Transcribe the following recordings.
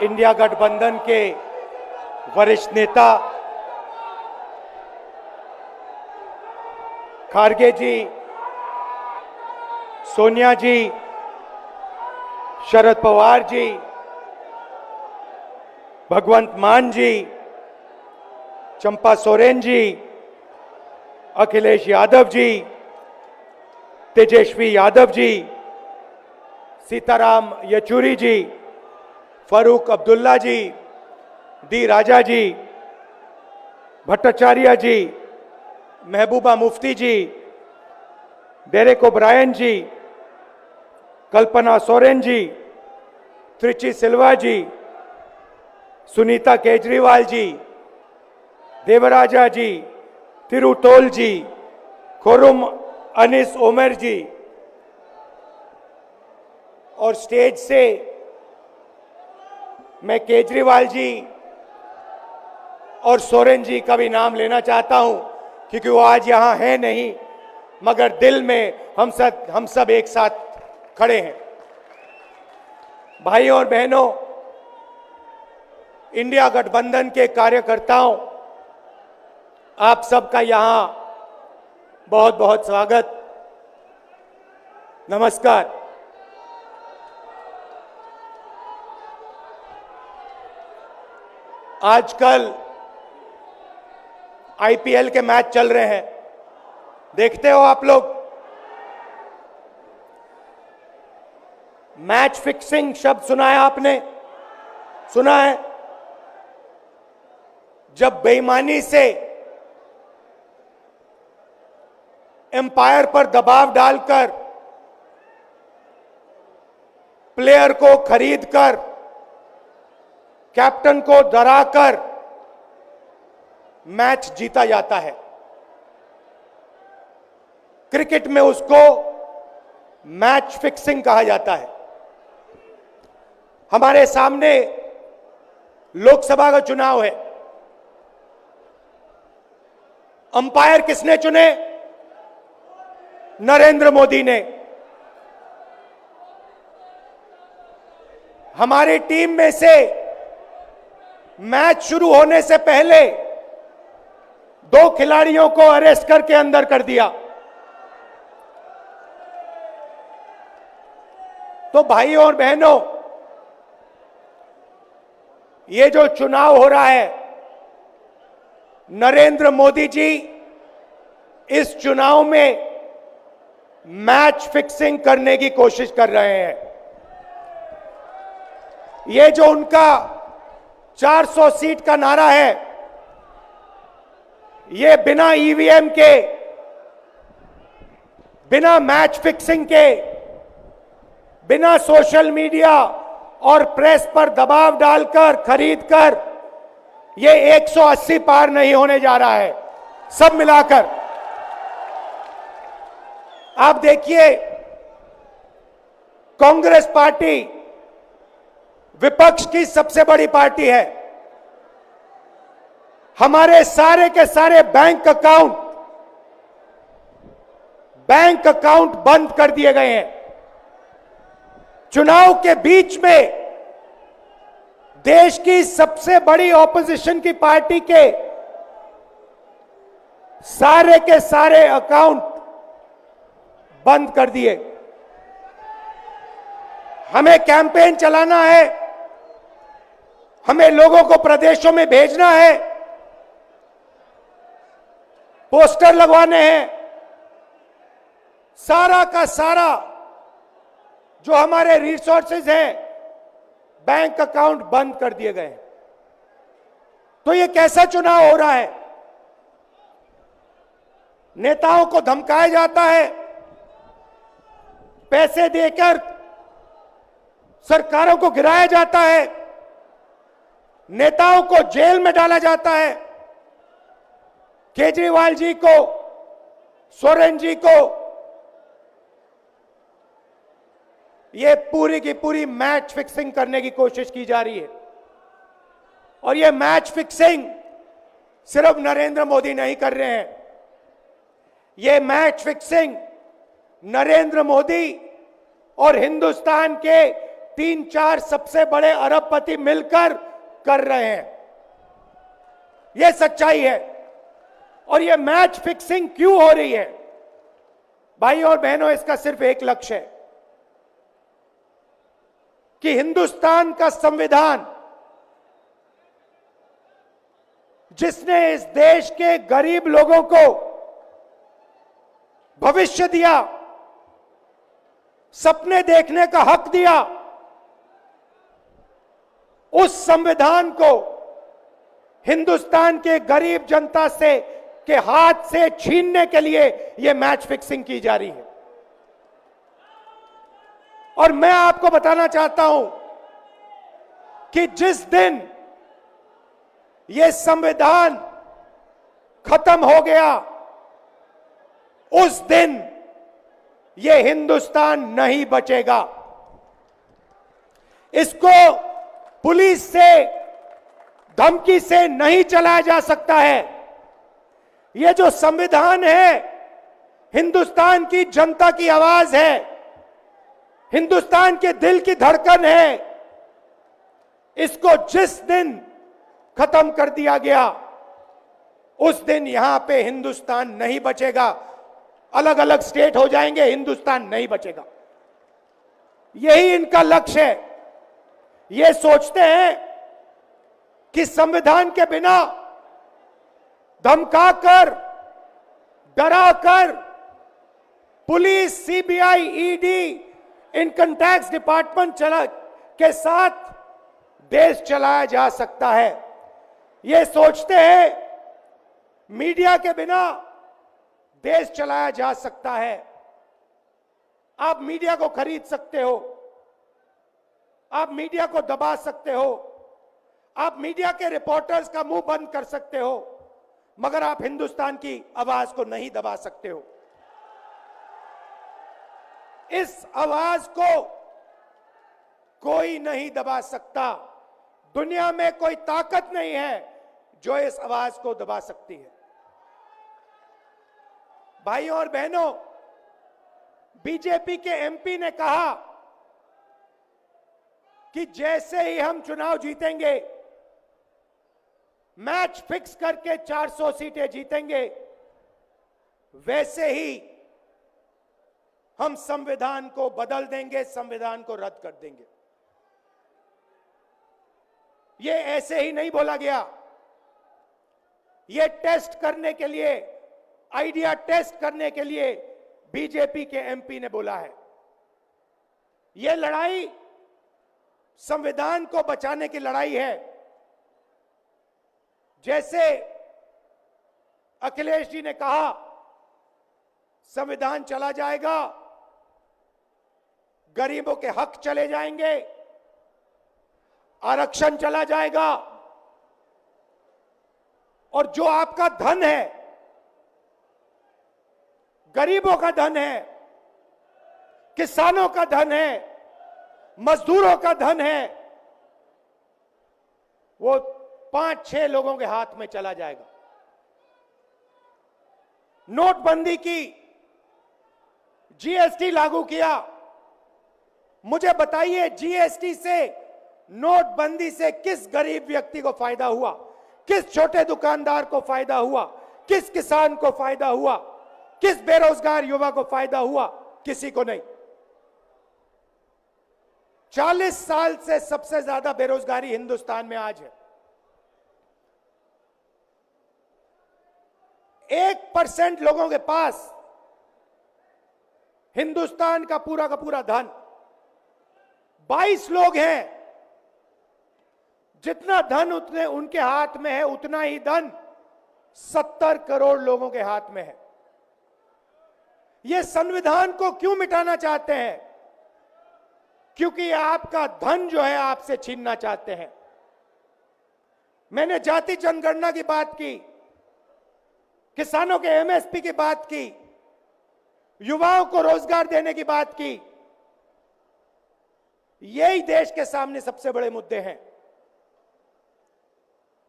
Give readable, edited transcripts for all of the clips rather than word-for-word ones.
India गठबंधन के वरिष्ठ नेता खारगे जी, सोनिया जी, शरद पवार जी, भगवंत मान जी, चंपा सोरेन जी, अखिलेश यादव जी, तेजस्वी यादव जी, सीताराम येचुरी जी, फारूक अब्दुल्ला जी, डी राजा जी, भट्टाचार्य जी, महबूबा मुफ्ती जी, डेरेक ओब्रायन जी, कल्पना सोरेन जी, त्रिची सिल्वा जी, सुनीता केजरीवाल जी, देवराजा जी, तिरुतोल जी, खुरुम अनिस उमर जी, और स्टेज से मैं केजरीवाल जी और सोरेन जी का भी नाम लेना चाहता हूं, क्योंकि वो आज यहां है नहीं, मगर दिल में हम सब एक साथ खड़े हैं। भाइयों और बहनों, इंडिया गठबंधन के कार्यकर्ताओं, आप सबका यहां बहुत बहुत स्वागत, नमस्कार। आजकल आईपीएल के मैच चल रहे हैं, देखते हो आप लोग। मैच फिक्सिंग शब्द सुना है आपने? सुना है? जब बेईमानी से एम्पायर पर दबाव डालकर प्लेयर को खरीदकर कैप्टन को डराकर मैच जीता जाता है। क्रिकेट में उसको मैच फिक्सिंग कहा जाता है। हमारे सामने लोकसभा का चुनाव है। अंपायर किसने चुने? नरेंद्र मोदी ने। हमारी टीम में से मैच शुरू होने से पहले 2 खिलाड़ियों को अरेस्ट करके अंदर कर दिया। तो भाइयों और बहनों, ये जो चुनाव हो रहा है, नरेंद्र मोदी जी इस चुनाव में मैच फिक्सिंग करने की कोशिश कर रहे हैं। ये जो उनका 400 सीट का नारा है, ये बिना ईवीएम के, बिना मैच फिक्सिंग के, बिना सोशल मीडिया और प्रेस पर दबाव डालकर खरीदकर, ये 180 पार नहीं होने जा रहा है। सब मिलाकर आप देखिए, कांग्रेस पार्टी विपक्ष की सबसे बड़ी पार्टी है। हमारे सारे के सारे बैंक अकाउंट बंद कर दिए गए हैं। चुनाव के बीच में देश की सबसे बड़ी ऑपोजिशन की पार्टी के सारे अकाउंट बंद कर दिए। हमें कैंपेन चलाना है, हमें लोगों को प्रदेशों में भेजना है, पोस्टर लगवाने हैं। सारा का सारा जो हमारे रिसोर्सेज हैं, बैंक अकाउंट बंद कर दिए गए हैं। तो ये कैसा चुनाव हो रहा है? नेताओं को धमकाया जाता है, पैसे देकर सरकारों को गिराया जाता है, नेताओं को जेल में डाला जाता है। केजरीवाल जी को, सोरेन जी को ये पूरी की पूरी मैच फिक्सिंग करने की कोशिश की जा रही है। और ये मैच फिक्सिंग सिर्फ नरेंद्र मोदी नहीं कर रहे हैं, ये मैच फिक्सिंग नरेंद्र मोदी और हिंदुस्तान के 3-4 सबसे बड़े अरबपति मिलकर कर रहे हैं। यह सच्चाई है। और यह मैच फिक्सिंग क्यों हो रही है? भाई और बहनों, इसका सिर्फ एक लक्ष्य है कि हिंदुस्तान का संविधान, जिसने इस देश के गरीब लोगों को भविष्य दिया, सपने देखने का हक दिया, उस संविधान को हिंदुस्तान के गरीब जनता से के हाथ से छीनने के लिए यह मैच फिक्सिंग की जा रही है। और मैं आपको बताना चाहता हूं कि जिस दिन यह संविधान खत्म हो गया, उस दिन यह हिंदुस्तान नहीं बचेगा। इसको पुलिस से, धमकी से नहीं चलाया जा सकता है। यह जो संविधान है, हिंदुस्तान की जनता की आवाज है, हिंदुस्तान के दिल की धड़कन है। इसको जिस दिन खत्म कर दिया गया, उस दिन यहां पे हिंदुस्तान नहीं बचेगा। अलग अलग स्टेट हो जाएंगे, हिंदुस्तान नहीं बचेगा। यही इनका लक्ष्य है। ये सोचते हैं कि संविधान के बिना धमकाकर, डराकर police, CBI, ED, income tax department के साथ देश चलाया जा सकता है। ये सोचते हैं मीडिया के बिना देश चलाया जा सकता है। आप मीडिया को खरीद सकते हो, आप मीडिया को दबा सकते हो, आप मीडिया के रिपोर्टर्स का मुंह बंद कर सकते हो, मगर आप हिंदुस्तान की आवाज को नहीं दबा सकते हो। इस आवाज को कोई नहीं दबा सकता। दुनिया में कोई ताकत नहीं है जो इस आवाज को दबा सकती है। भाइयों और बहनों, बीजेपी के एमपी ने कहा कि जैसे ही हम चुनाव जीतेंगे, मैच फिक्स करके 400 सीटें जीतेंगे, वैसे ही हम संविधान को बदल देंगे, संविधान को रद्द कर देंगे। यह ऐसे ही नहीं बोला गया। यह टेस्ट करने के लिए, आइडिया टेस्ट करने के लिए बीजेपी के एमपी ने बोला है। यह लड़ाई संविधान को बचाने की लड़ाई है। जैसे अखिलेश जी ने कहा, संविधान चला जाएगा, गरीबों के हक चले जाएंगे, आरक्षण चला जाएगा, और जो आपका धन है, गरीबों का धन है, किसानों का धन है, मजदूरों का धन है, वो 5-6 लोगों के हाथ में चला जाएगा। नोटबंदी की, जीएसटी लागू किया। मुझे बताइए, जीएसटी से, नोटबंदी से किस गरीब व्यक्ति को फायदा हुआ? किस छोटे दुकानदार को फायदा हुआ? किस किसान को फायदा हुआ? किस बेरोजगार युवा को फायदा हुआ? किसी को नहीं। 40 साल से सबसे ज्यादा बेरोजगारी हिंदुस्तान में आज है। 1% लोगों के पास हिंदुस्तान का पूरा धन, 22 लोग हैं। जितना धन उतने उनके हाथ में है, उतना ही धन 70 करोड़ लोगों के हाथ में है। ये संविधान को क्यों मिटाना चाहते हैं? क्योंकि आपका धन जो है आपसे छीनना चाहते हैं। मैंने जाति जनगणना की बात की, किसानों के एमएसपी की बात की, युवाओं को रोजगार देने की बात की। यही देश के सामने सबसे बड़े मुद्दे हैं।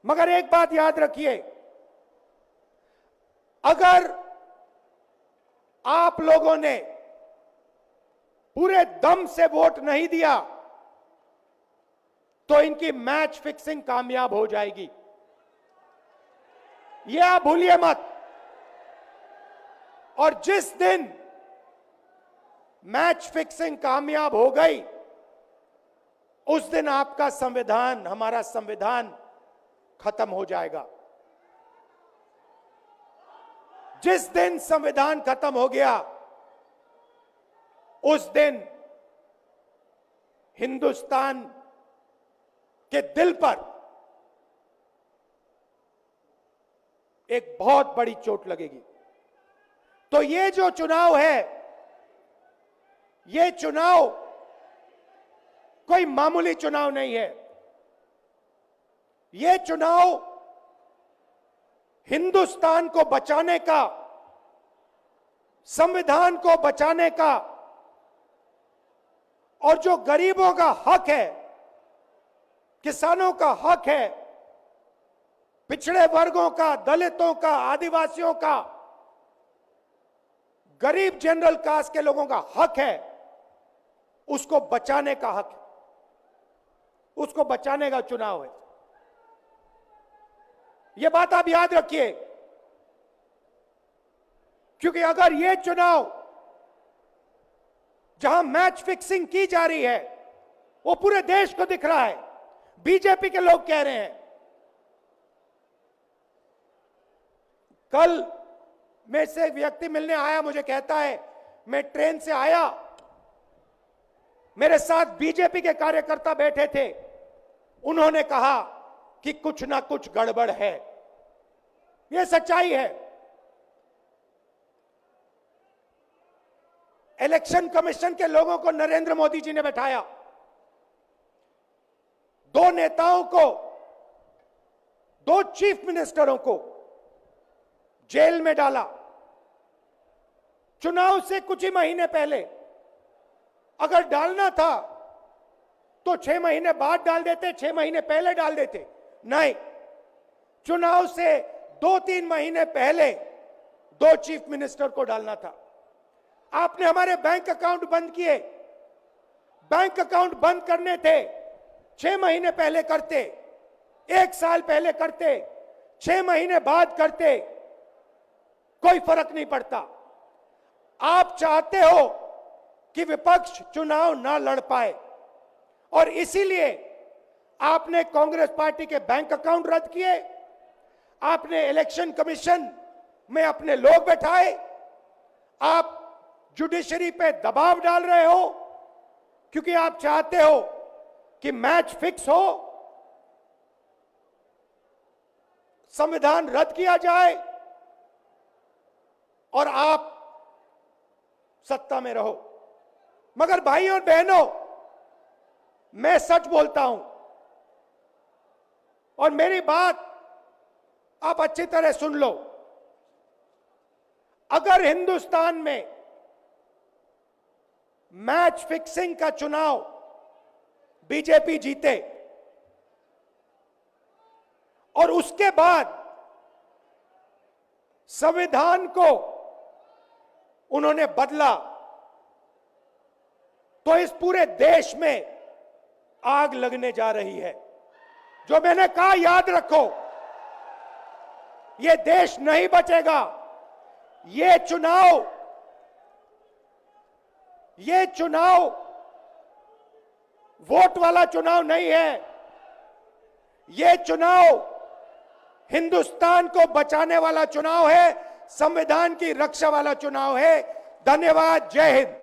मगर एक बात याद रखिए, अगर आप लोगों ने पूरे दम से वोट नहीं दिया, तो इनकी मैच फिक्सिंग कामयाब हो जाएगी। ये आप भूलिए मत। और जिस दिन मैच फिक्सिंग कामयाब हो गई, उस दिन आपका संविधान, हमारा संविधान खत्म हो जाएगा। जिस दिन संविधान खत्म हो गया, उस दिन हिंदुस्तान के दिल पर एक बहुत बड़ी चोट लगेगी। तो ये जो चुनाव है, ये चुनाव कोई मामूली चुनाव नहीं है। ये चुनाव हिंदुस्तान को बचाने का, संविधान को बचाने का, और जो गरीबों का हक है, किसानों का हक है, पिछड़े वर्गों का, दलितों का, आदिवासियों का, गरीब जनरल कास्ट के लोगों का हक है, उसको बचाने का हक है, उसको बचाने का चुनाव है। यह बात आप याद रखिए, क्योंकि अगर यह चुनाव जहां मैच फिक्सिंग की जा रही है, वो पूरे देश को दिख रहा है, बीजेपी के लोग कह रहे हैं। कल में से एक व्यक्ति मिलने आया, मुझे कहता है मैं ट्रेन से आया, मेरे साथ बीजेपी के कार्यकर्ता बैठे थे, उन्होंने कहा कि कुछ ना कुछ गड़बड़ है। यह सच्चाई है। इलेक्शन कमीशन के लोगों को नरेंद्र मोदी जी ने बैठाया, दो नेताओं को, दो चीफ मिनिस्टरों को जेल में डाला। चुनाव से कुछ ही महीने पहले अगर डालना था तो 6 महीने बाद डाल देते, 6 महीने पहले डाल देते। नहीं, चुनाव से 2-3 महीने पहले 2 चीफ मिनिस्टर को डालना था। आपने हमारे बैंक अकाउंट बंद किए। बैंक अकाउंट बंद करने थे, 6 महीने पहले करते, 1 साल पहले करते, 6 महीने बाद करते, कोई फर्क नहीं पड़ता। आप चाहते हो कि विपक्ष चुनाव ना लड़ पाए, और इसीलिए आपने कांग्रेस पार्टी के बैंक अकाउंट रद्द किए, आपने इलेक्शन कमीशन में अपने लोग बैठाए, आप जुडिशरी पे दबाव डाल रहे हो, क्योंकि आप चाहते हो कि मैच फिक्स हो, संविधान रद्द किया जाए और आप सत्ता में रहो। मगर भाइयों और बहनों, मैं सच बोलता हूं, और मेरी बात आप अच्छी तरह सुन लो। अगर हिंदुस्तान में मैच फिक्सिंग का चुनाव बीजेपी जीते और उसके बाद संविधान को उन्होंने बदला, तो इस पूरे देश में आग लगने जा रही है। जो मैंने कहा, याद रखो, यह देश नहीं बचेगा। यह चुनाव वोट वाला चुनाव नहीं है। यह चुनाव हिंदुस्तान को बचाने वाला चुनाव है, संविधान की रक्षा वाला चुनाव है। धन्यवाद। जय हिंद।